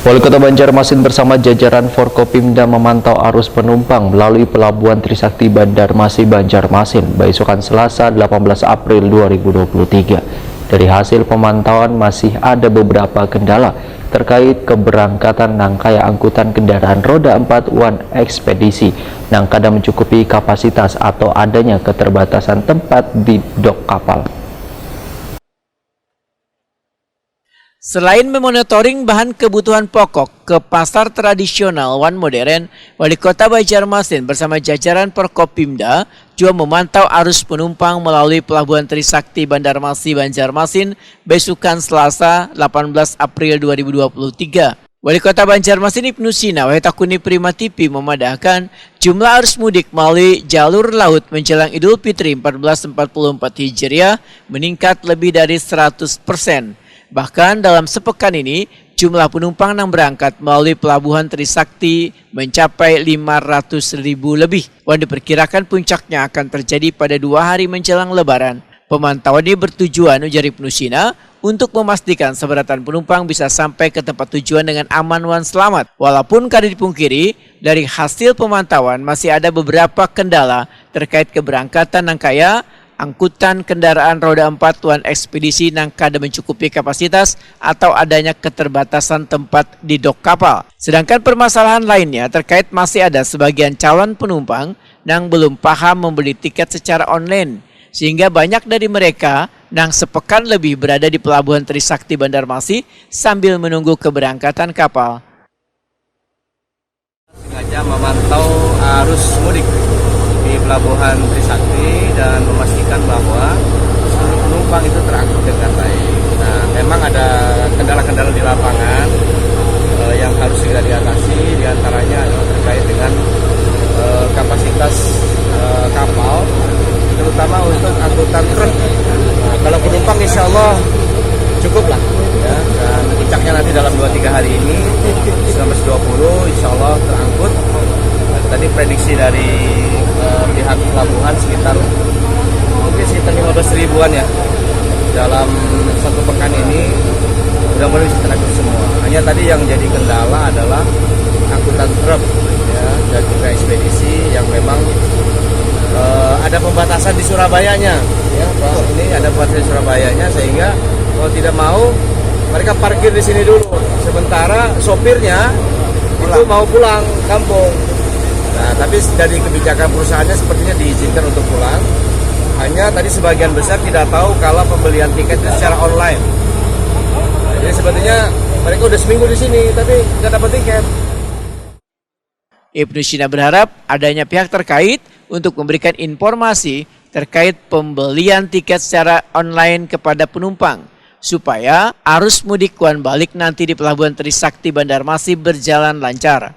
Wali Kota Banjarmasin bersama jajaran Forkopimda memantau arus penumpang melalui Pelabuhan Trisakti Banjarmasin Banjarmasin besokan Selasa 18 April 2023. Dari hasil pemantauan masih ada beberapa kendala terkait keberangkatan nangkaya angkutan kendaraan roda 4 One Ekspedisi yang kadang mencukupi kapasitas atau adanya keterbatasan tempat di dok kapal. Selain memonitoring bahan kebutuhan pokok ke pasar tradisional One Modern, Wali Kota Banjarmasin bersama jajaran Forkopimda juga memantau arus penumpang melalui Pelabuhan Trisakti Banjarmasin Banjarmasin besokan Selasa 18 April 2023. Wali Kota Banjarmasin Ibnu Sina Wahetakuni Prima TV memadahkan jumlah arus mudik melalui jalur laut menjelang Idul Fitri 1444 Hijriah meningkat lebih dari 100%. Bahkan dalam sepekan ini, jumlah penumpang yang berangkat melalui Pelabuhan Trisakti mencapai 500.000 lebih. Dan diperkirakan puncaknya akan terjadi pada 2 hari menjelang Lebaran. Pemantauan ini bertujuan, ujar Ibnu Sina, untuk memastikan seberatan penumpang bisa sampai ke tempat tujuan dengan aman dan selamat. Walaupun kada dipungkiri, dari hasil pemantauan masih ada beberapa kendala terkait keberangkatan nangkaya angkutan kendaraan roda 4 One Ekspedisi yang kada mencukupi kapasitas atau adanya keterbatasan tempat di dok kapal. Sedangkan permasalahan lainnya terkait masih ada sebagian calon penumpang yang belum paham membeli tiket secara online, sehingga banyak dari mereka yang sepekan lebih berada di Pelabuhan Trisakti Banjarmasin sambil menunggu keberangkatan kapal. Sengaja memantau arus mudik di Pelabuhan Trisakti dan memastikan bahwa seluruh penumpang itu terangkut dengan baik. Nah, memang ada kendala-kendala di lapangan yang harus segera diatasi, diantaranya adalah terkait dengan kapasitas kapal, terutama untuk angkutan truk. Nah, kalau penumpang insya Allah cukup lah, ya, dan puncaknya nanti dalam 2-3 hari ini, 19-20 insya Allah terangkut. Tadi prediksi dari pihak pelabuhan sekitar 15 ribuan ya dalam satu pekan ini, mudah-mudahan bisa terangkut semua. Hanya tadi yang jadi kendala adalah angkutan truk ya, dan juga ekspedisi yang memang ada pembatasan di Surabayanya ya, Pak. Ini ada pembatasan di Surabayanya sehingga kalau tidak mau mereka parkir di sini dulu sementara sopirnya itu mau pulang kampung. Nah, tapi dari kebijakan perusahaannya sepertinya diizinkan untuk pulang. Hanya tadi sebagian besar tidak tahu kalau pembelian tiket secara online. Nah, jadi sebetulnya mereka udah seminggu di sini, tapi nggak dapat tiket. Ibnu Sina berharap adanya pihak terkait untuk memberikan informasi terkait pembelian tiket secara online kepada penumpang, supaya arus mudik dan balik nanti di Pelabuhan Trisakti Banjarmasin berjalan lancar.